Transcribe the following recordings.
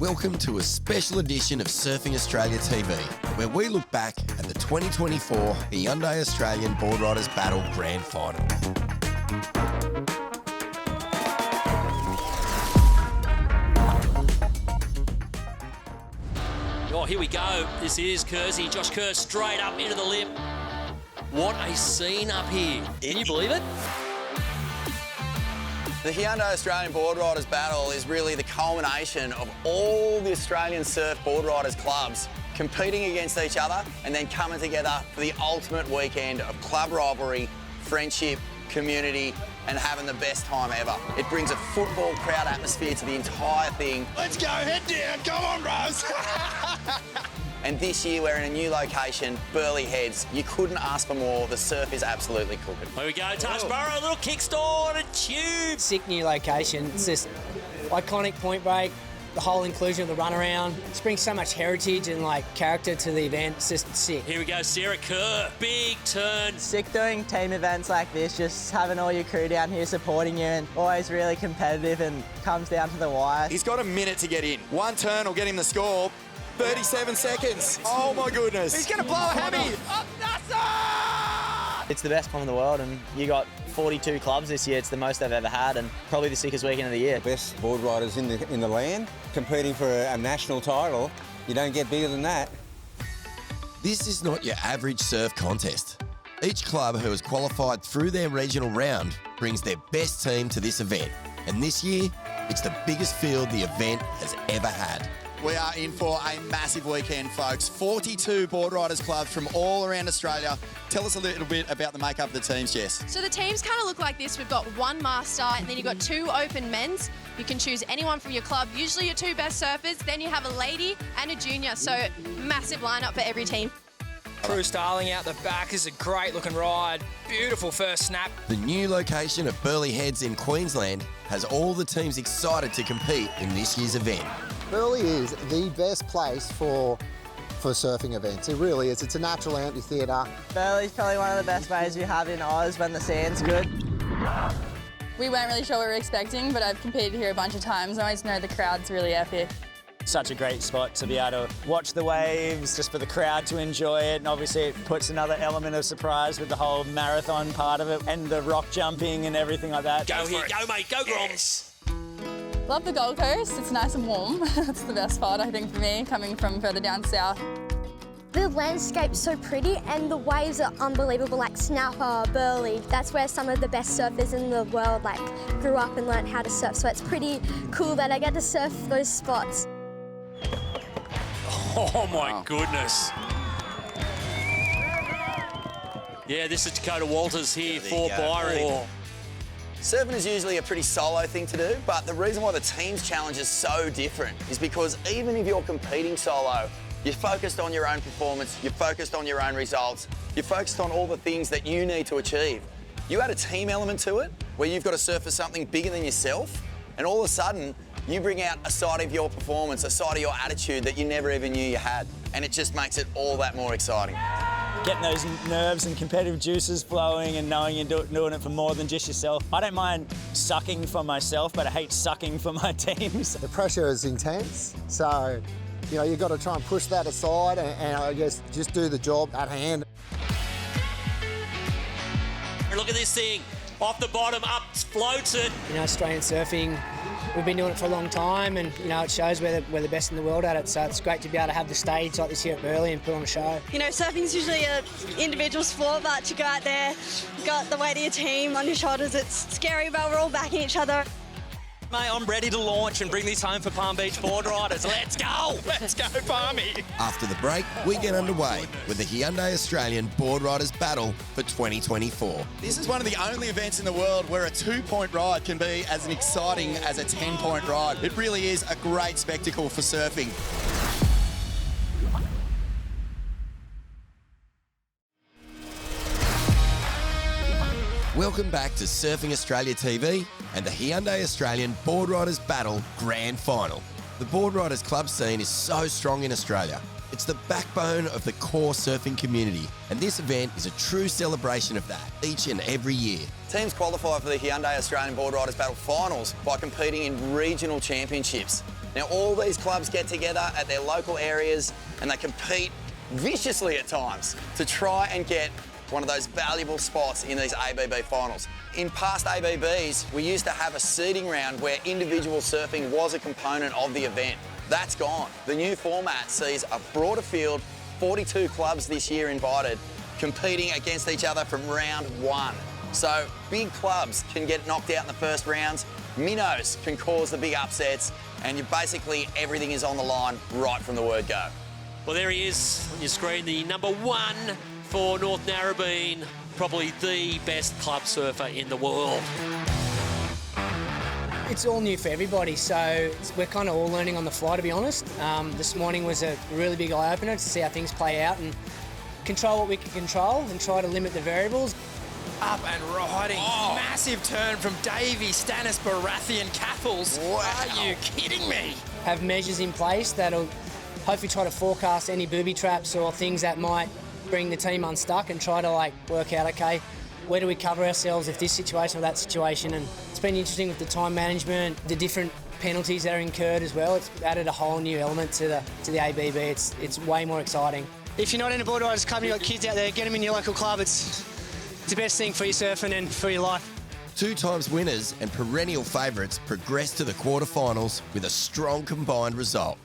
Welcome to a special edition of Surfing Australia TV, where we look back at the 2024 Hyundai Australian Boardriders Battle Grand Final. Oh, here we go. This is Kersey. Josh Kerr straight up into the lip. What a scene up here. Can you believe it? The Hyundai Australian Boardriders Battle is really the culmination of all the Australian surf boardriders clubs competing against each other and then coming together for the ultimate weekend of club rivalry, friendship, community, and having the best time ever. It brings a football crowd atmosphere to the entire thing. Let's go, head down, come on, bros. And this year we're in a new location, Burleigh Heads. You couldn't ask for more. The surf is absolutely cooking. Here we go, Touchborough, a little kickstart, a tube. Sick new location. It's just iconic point break, the whole inclusion of the runaround. It brings so much heritage and character to the event. It's just sick. Here we go, Sarah Kerr, big turn. Sick doing team events like this, just having all your crew down here supporting you, and always really competitive and comes down to the wire. He's got a minute to get in. One turn will get him the score. 37 seconds. Oh my goodness. He's going to blow a hammy. It's the best fun in the world, and you got 42 clubs this year. It's the most I've ever had, and probably the sickest weekend of the year. Best board riders in the land, competing for a national title. You don't get bigger than that. This is not your average surf contest. Each club who has qualified through their regional round brings their best team to this event. And this year, it's the biggest field the event has ever had. We are in for a massive weekend, folks. 42 boardriders clubs from all around Australia. Tell us a little bit about the makeup of the teams, Jess. So the teams kind of look like this. We've got one master and then you've got two open men's. You can choose anyone from your club, usually your two best surfers. Then you have a lady and a junior, so massive lineup for every team. Crew Starling out the back is a great looking ride. Beautiful first snap. The new location of Burleigh Heads in Queensland has all the teams excited to compete in this year's event. Burleigh is the best place for surfing events. It really is. It's a natural amphitheatre. Burleigh's probably one of the best ways we have in Oz when the sand's good. We weren't really sure what we were expecting, but I've competed here a bunch of times. I always know the crowd's really epic. Such a great spot to be able to watch the waves, just for the crowd to enjoy it, and obviously it puts another element of surprise with the whole marathon part of it and the rock jumping and everything like that. Go here, go mate, go Groms. Love the Gold Coast. It's nice and warm. That's the best part, I think, for me, coming from further down south. The landscape's so pretty and the waves are unbelievable, like Snapper, Burleigh. That's where some of the best surfers in the world grew up and learned how to surf. So it's pretty cool that I get to surf those spots. Oh my goodness. Yeah, this is Dakota Walters here for Byron. Surfing is usually a pretty solo thing to do, but the reason why the team's challenge is so different is because even if you're competing solo, you're focused on your own performance, you're focused on your own results, you're focused on all the things that you need to achieve. You add a team element to it, where you've got to surf for something bigger than yourself, and all of a sudden, you bring out a side of your performance, a side of your attitude that you never even knew you had, and it just makes it all that more exciting. Getting those nerves and competitive juices flowing and knowing you're doing it for more than just yourself. I don't mind sucking for myself, but I hate sucking for my teams. The pressure is intense, so you've got to try and push that aside and I guess just do the job at hand. Look at this thing. Off the bottom, up floats it. Australian surfing, we've been doing it for a long time, and it shows we're the best in the world at it. So it's great to be able to have the stage like this here at Burleigh and put on a show. Surfing's usually an individual sport, but to go out there, got the weight of your team on your shoulders. It's scary, but we're all backing each other. Mate, I'm ready to launch and bring this home for Palm Beach Boardriders. Let's go! Let's go, Palmy. After the break, we get underway with the Hyundai Australian Boardriders Battle for 2024. This is one of the only events in the world where a 2-point ride can be as exciting as a 10-point ride. It really is a great spectacle for surfing. Welcome back to Surfing Australia TV and the Hyundai Australian Boardriders Battle Grand Final. The Boardriders club scene is so strong in Australia. It's the backbone of the core surfing community, and this event is a true celebration of that each and every year. Teams qualify for the Hyundai Australian Boardriders Battle Finals by competing in regional championships. Now, all these clubs get together at their local areas and they compete viciously at times to try and get one of those valuable spots in these ABB finals. In past ABBs, we used to have a seeding round where individual surfing was a component of the event. That's gone. The new format sees a broader field, 42 clubs this year invited, competing against each other from round one. So big clubs can get knocked out in the first rounds, minnows can cause the big upsets, and everything is on the line right from the word go. Well, there he is on your screen, the number one for North Narrabeen, probably the best club surfer in the world. It's all new for everybody, so we're kind of all learning on the fly, to be honest. This morning was a really big eye-opener to see how things play out and control what we can control and try to limit the variables. Up and riding. Oh. Massive turn from Davey, Stannis, Baratheon, Cathles. Wow. Are you kidding me? Have measures in place that'll hopefully try to forecast any booby traps or things that might bring the team unstuck and try to work out, okay, where do we cover ourselves if this situation or that situation? And it's been interesting with the time management, the different penalties that are incurred as well. It's added a whole new element to the ABB. It's way more exciting. If you're not in a Boardriders club and you've got kids out there, get them in your local club. It's the best thing for your surfing and for your life. 2 times winners and perennial favourites progressed to the quarterfinals with a strong combined result.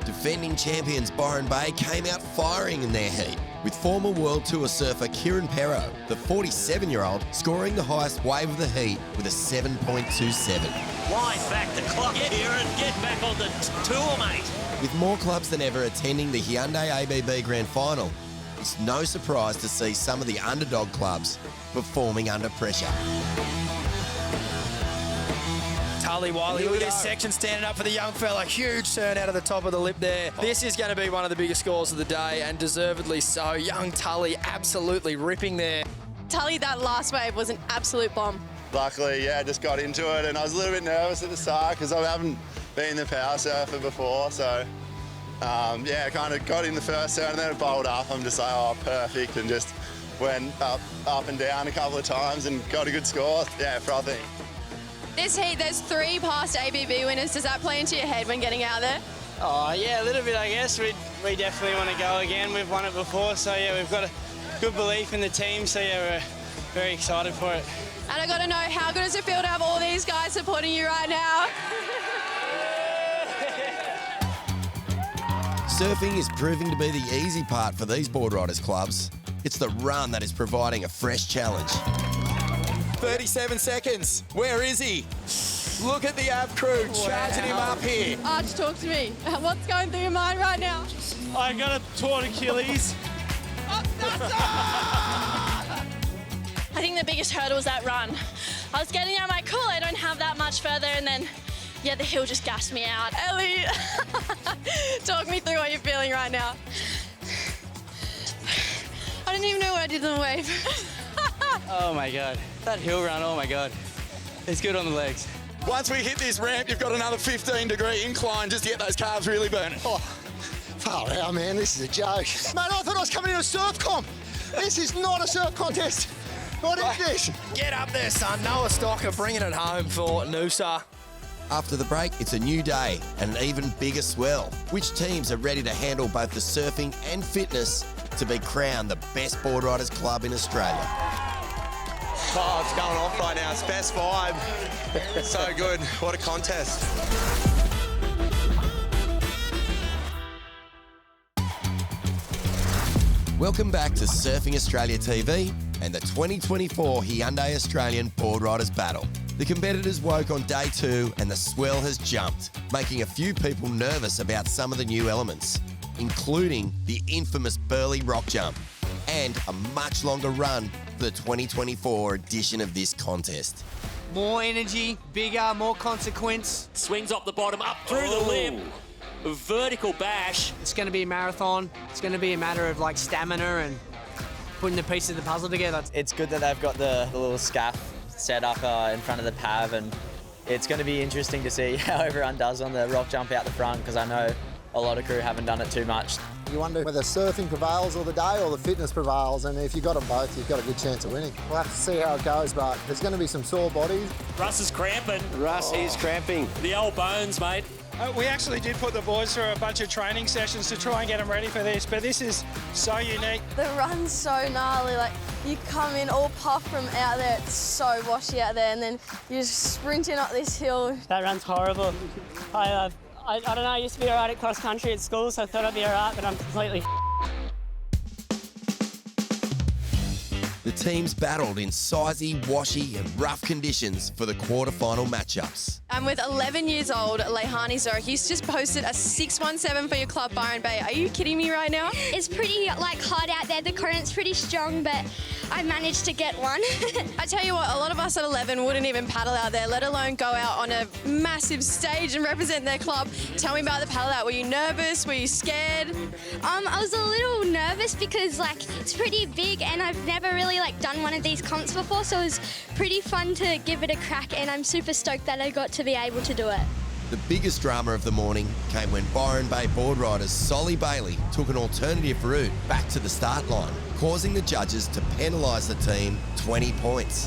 Defending champions Byron Bay came out firing in their heat, with former World Tour surfer Kieran Perro, the 47-year-old, scoring the highest wave of the heat with a 7.27. Wind back the clock, Kieran. Get back on the tour, mate. With more clubs than ever attending the Hyundai ABB Grand Final, it's no surprise to see some of the underdog clubs performing under pressure. Tully Wiley, look at this section standing up for the young fella. Huge turn out of the top of the lip there. This is going to be one of the biggest scores of the day, and deservedly so. Young Tully absolutely ripping there. Tully, that last wave was an absolute bomb. Luckily, yeah, just got into it, and I was a little bit nervous at the start because I haven't been the power surfer before, so yeah, kind of got in the first turn and then it bowled up. I'm just like, oh, perfect, and just went up and down a couple of times and got a good score. Yeah, frothy. This heat, there's 3 past ABB winners. Does that play into your head when getting out there? Oh, yeah, a little bit, I guess. We definitely want to go again. We've won it before, so yeah, we've got a good belief in the team, so yeah, we're very excited for it. And I got to know, how good does it feel to have all these guys supporting you right now? Surfing is proving to be the easy part for these Boardriders clubs. It's the run that is providing a fresh challenge. 37 seconds. Where is he? Look at the Av crew charging him up here. Arch, talk to me. What's going through your mind right now? I got a torn Achilles. I think the biggest hurdle was that run. I was getting out my cool, I don't have that much further, and then, yeah, the hill just gassed me out. Ellie, talk me through what you're feeling right now. I didn't even know what I did on the wave. Oh my God, that hill run, oh my God. It's good on the legs. Once we hit this ramp, you've got another 15-degree incline just to get those calves really burning. Oh, far out, man, this is a joke. Mate, I thought I was coming in a surf comp. This is not a surf contest. What is this? Get up there, son. Noah Stocker bringing it home for Noosa. After the break, it's a new day and an even bigger swell. Which teams are ready to handle both the surfing and fitness to be crowned the best Boardriders club in Australia? Oh, it's going off right now. It's best vibe. So good. What a contest. Welcome back to Surfing Australia TV and the 2024 Hyundai Australian Boardriders Battle. The competitors woke on day 2 and the swell has jumped, making a few people nervous about some of the new elements, including the infamous Burley rock jump and a much longer run for the 2024 edition of this contest. More energy, bigger, more consequence. Swings up the bottom, up through the lip. A vertical bash. It's going to be a marathon. It's going to be a matter of stamina and putting the pieces of the puzzle together. It's good that they've got the little scaff set up in front of the pav, and it's going to be interesting to see how everyone does on the rock jump out the front, because I know a lot of crew haven't done it too much. You wonder whether surfing prevails all the day or the fitness prevails, and if you've got them both, you've got a good chance of winning. We'll have to see how it goes, but there's going to be some sore bodies. Russ is cramping. Russ is cramping. The old bones, mate. We actually did put the boys through a bunch of training sessions to try and get them ready for this, but this is so unique. The run's so gnarly, like you come in all puffed from out there, it's so washy out there, and then you're just sprinting up this hill. That run's horrible. I don't know, I used to be alright at cross country at school, so I thought I'd be alright, but I'm completely The teams battled in sizey, washy and rough conditions for the quarterfinal matchups. I'm with 11 years old, Lehani Zurich. He's just posted a 617 for your club, Byron Bay. Are you kidding me right now? It's pretty hot out there. The current's pretty strong, but I managed to get one. I tell you what, a lot of us at 11 wouldn't even paddle out there, let alone go out on a massive stage and represent their club. Tell me about the paddle out. Were you nervous? Were you scared? I was a little nervous because it's pretty big and I've never really done one of these comps before, so it was pretty fun to give it a crack, and I'm super stoked that I got to be able to do it. The biggest drama of the morning came when Byron Bay Boardriders Solly Bailey took an alternative route back to the start line, causing the judges to penalise the team 20 points.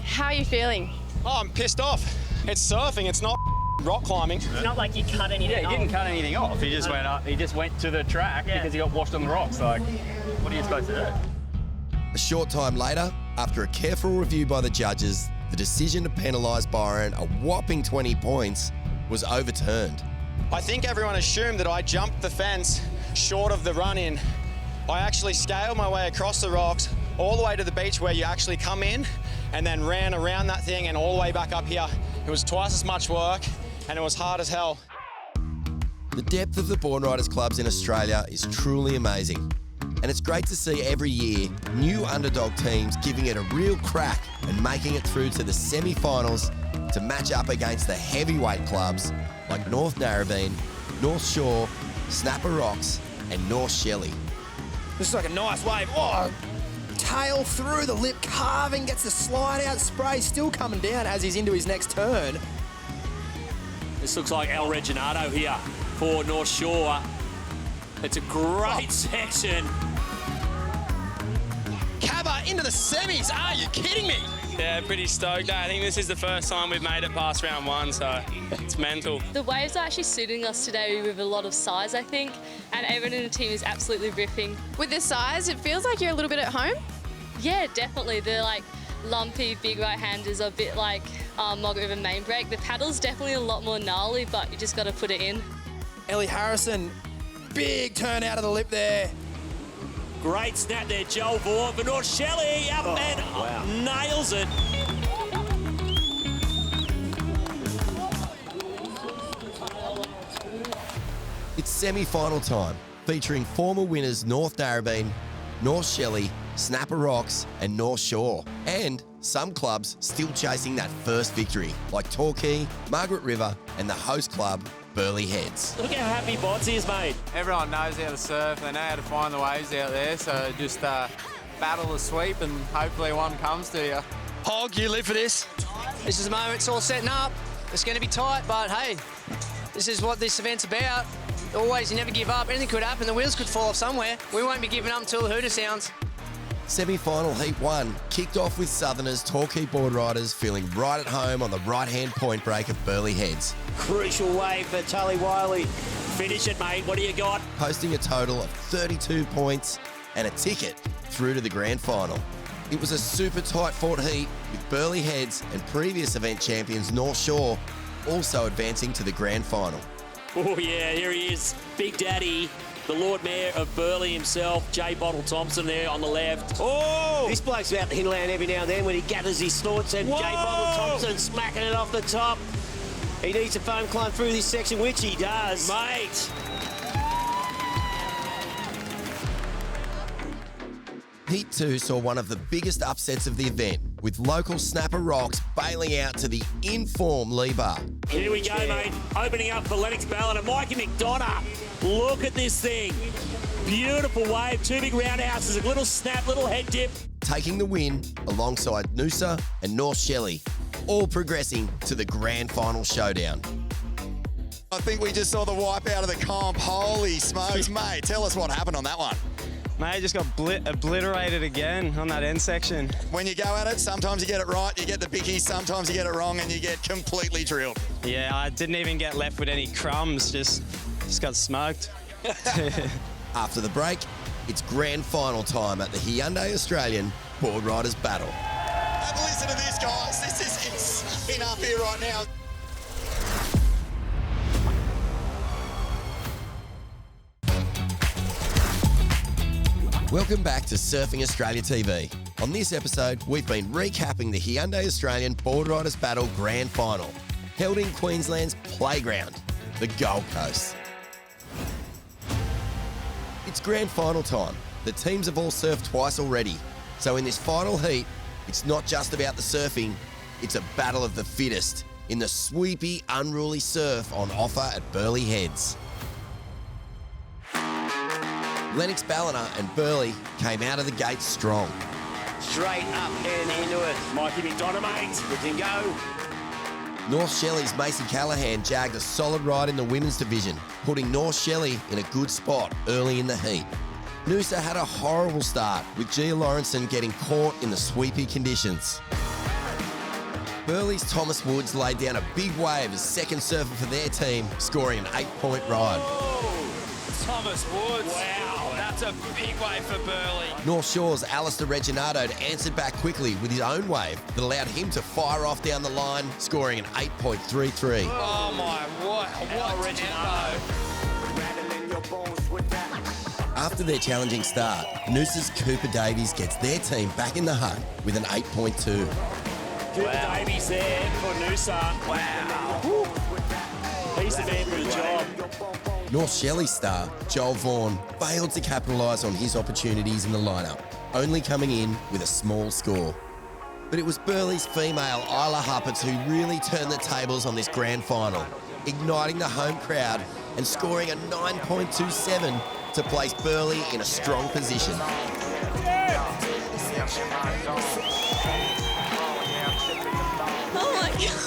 How are you feeling? Oh, I'm pissed off. It's surfing, it's not rock climbing. It's not like you cut anything off. He didn't cut anything off. He just went up. He just went to the track because he got washed on the rocks. What are you supposed to do? A short time later, after a careful review by the judges, the decision to penalise Byron a whopping 20 points was overturned. I think everyone assumed that I jumped the fence short of the run-in. I actually scaled my way across the rocks all the way to the beach where you actually come in, and then ran around that thing and all the way back up here. It was twice as much work and it was hard as hell. The depth of the Boardriders clubs in Australia is truly amazing. And it's great to see every year new underdog teams giving it a real crack and making it through to the semi-finals to match up against the heavyweight clubs like North Narrabeen, North Shore, Snapper Rocks and North Shelley. This is like a nice wave. Oh, tail through the lip, carving, gets the slide out, spray still coming down as he's into his next turn. This looks like El Reginato here for North Shore. It's a great section. Cabba into the semis. Are you kidding me? Yeah, pretty stoked. I think this is the first time we've made it past round one, so it's mental. The waves are actually suiting us today with a lot of size, I think, and everyone in the team is absolutely ripping. With the size, it feels like you're a little bit at home? Yeah, definitely. They're lumpy, big right-handers, a bit like Margaret River main break. The paddle's definitely a lot more gnarly, but you just got to put it in. Ellie Harrison, big turn out of the lip there. Great snap there, Joel Vaughan for North Shelley. Up and nails it. It's semi-final time, featuring former winners North Narrabeen, North Shelley, Snapper Rocks and North Shore. And some clubs still chasing that first victory, like Torquay, Margaret River and the host club, Burleigh Heads. Look how happy Bonzi is, mate. Everyone knows how to surf, they know how to find the waves out there, so just battle the sweep and hopefully one comes to you. Hog, you live for this? This is the moment, it's all setting up. It's going to be tight, but hey, this is what this event's about. Always, you never give up. Anything could happen, the wheels could fall off somewhere. We won't be giving up until the hooter sounds. Semi-final Heat 1 kicked off with Southerners Torquay Boardriders feeling right at home on the right-hand point break of Burleigh Heads. Crucial wave for Tully Wiley. Finish it, mate. What do you got? Posting a total of 32 points and a ticket through to the grand final. It was a super tight fought heat with Burleigh Heads and previous event champions North Shore also advancing to the grand final. Oh yeah, here he is, Big Daddy, the Lord Mayor of Burleigh himself, Jay Bottle Thompson there on the left. Oh! This bloke's out the hinterland every now and then when he gathers his thoughts, and Whoa! Jay Bottle Thompson smacking it off the top. He needs to foam climb through this section, which he does. Mate! Heat 2 saw one of the biggest upsets of the event, with local Snapper Rocks bailing out to the in-form Lee Bar. Here we go, mate. Opening up for Lennox Ballard and Mikey McDonough. Look at this thing. Beautiful wave, two big roundhouses, a little snap, little head dip. Taking the win alongside Noosa and North Shelley, all progressing to the grand final showdown. I think we just saw the wipe out of the comp. Holy smokes, mate. Tell us what happened on that one. Mate, just got obliterated again on that end section. When you go at it, sometimes you get it right, you get the bickies, sometimes you get it wrong and you get completely drilled. Yeah, I didn't even get left with any crumbs, just got smoked. After the break, it's grand final time at the Hyundai Australian Boardriders Battle. Have a listen to this, guys. This is insane up here right now. Welcome back to Surfing Australia TV. On this episode, we've been recapping the Hyundai Australian Boardriders Battle Grand Final, held in Queensland's playground, the Gold Coast. It's grand final time. The teams have all surfed twice already, so in this final heat, it's not just about the surfing, it's a battle of the fittest in the sweepy, unruly surf on offer at Burleigh Heads. Lennox Ballina and Burleigh came out of the gate strong. Straight up and into it. Mikey McDonough, mate. We can go. North Shelley's Macy Callahan jagged a solid ride in the women's division, putting North Shelley in a good spot early in the heat. Noosa had a horrible start, with Gia Lawrenson getting caught in the sweepy conditions. Burleigh's Thomas Woods laid down a big wave as second surfer for their team, scoring an 8-point ride. Thomas Woods. Wow, that's a big wave for Burleigh. North Shore's Alistair Reginado answered back quickly with his own wave that allowed him to fire off down the line, scoring an 8.33. Oh my, what tempo. After their challenging start, Noosa's Cooper Davies gets their team back in the hunt with an 8.2. Cooper Davies there for Noosa. Wow. Woo. He's the man for the job. North Shelley star Joel Vaughan failed to capitalise on his opportunities in the lineup, only coming in with a small score. But it was Burleigh's female Isla Huppert who really turned the tables on this grand final, igniting the home crowd and scoring a 9.27 to place Burleigh in a strong position. Oh my God.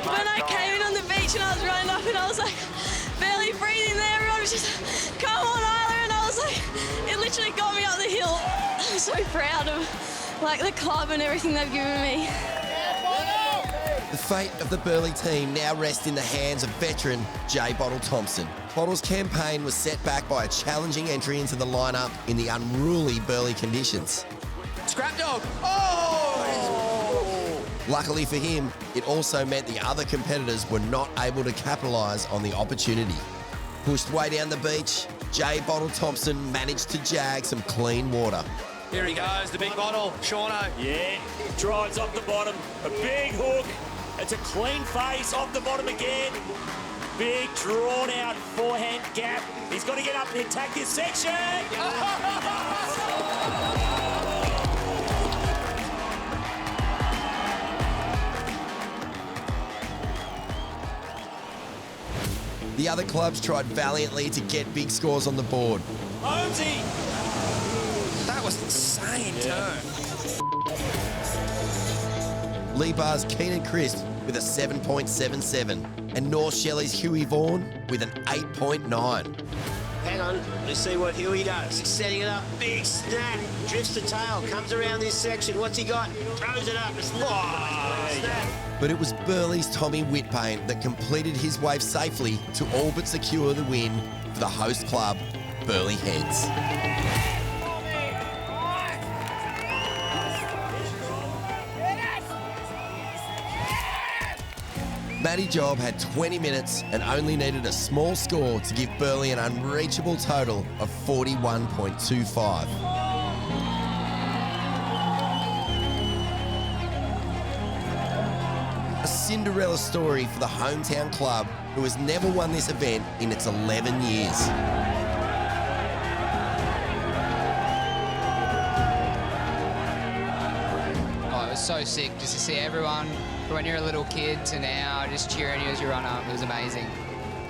When I came in on the beach and I was running up and I was like, barely breathing there, everyone was just, come on, Isla, and I was like, it literally got me up the hill. I'm so proud of like the club and everything they've given me. The fate of the Burleigh team now rests in the hands of veteran Jay Bottle Thompson. Bottle's campaign was set back by a challenging entry into the lineup in the unruly Burleigh conditions. Scrap dog. Oh! Luckily for him, it also meant the other competitors were not able to capitalise on the opportunity. Pushed way down the beach, Jay Bottle Thompson managed to jag some clean water. Here he goes, the big bottle, Shauno. Yeah, drives off the bottom, a big hook. It's a clean face off the bottom again. Big drawn out forehand gap. He's got to get up and attack this section. The other clubs tried valiantly to get big scores on the board. Holmesy! That was insane turn. Lee Bar's Keenan Crisp with a 7.77 and North Shelley's Huey Vaughan with an 8.9. Hang on, let's see what Huey does. He's setting it up, big snap, drifts the tail, comes around this section. What's he got? Throws it up, it's snap. But it was Burleigh's Tommy Whitpain that completed his wave safely to all but secure the win for the host club, Burleigh Heads. Matty Job had 20 minutes and only needed a small score to give Burleigh an unreachable total of 41.25. A Cinderella story for the hometown club who has never won this event in its 11 years. Oh, it was so sick just to see everyone, when you're a little kid to now, just cheering you as you run up. It was amazing.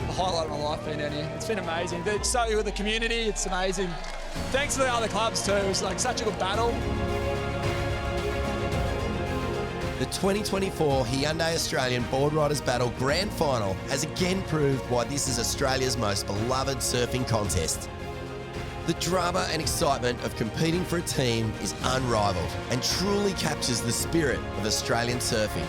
The highlight of my life being down here. It's been amazing. It's so with the community, it's amazing. Thanks to the other clubs too. It's like such a good battle. The 2024 Hyundai Australian Boardriders Battle Grand Final has again proved why this is Australia's most beloved surfing contest. The drama and excitement of competing for a team is unrivaled and truly captures the spirit of Australian surfing.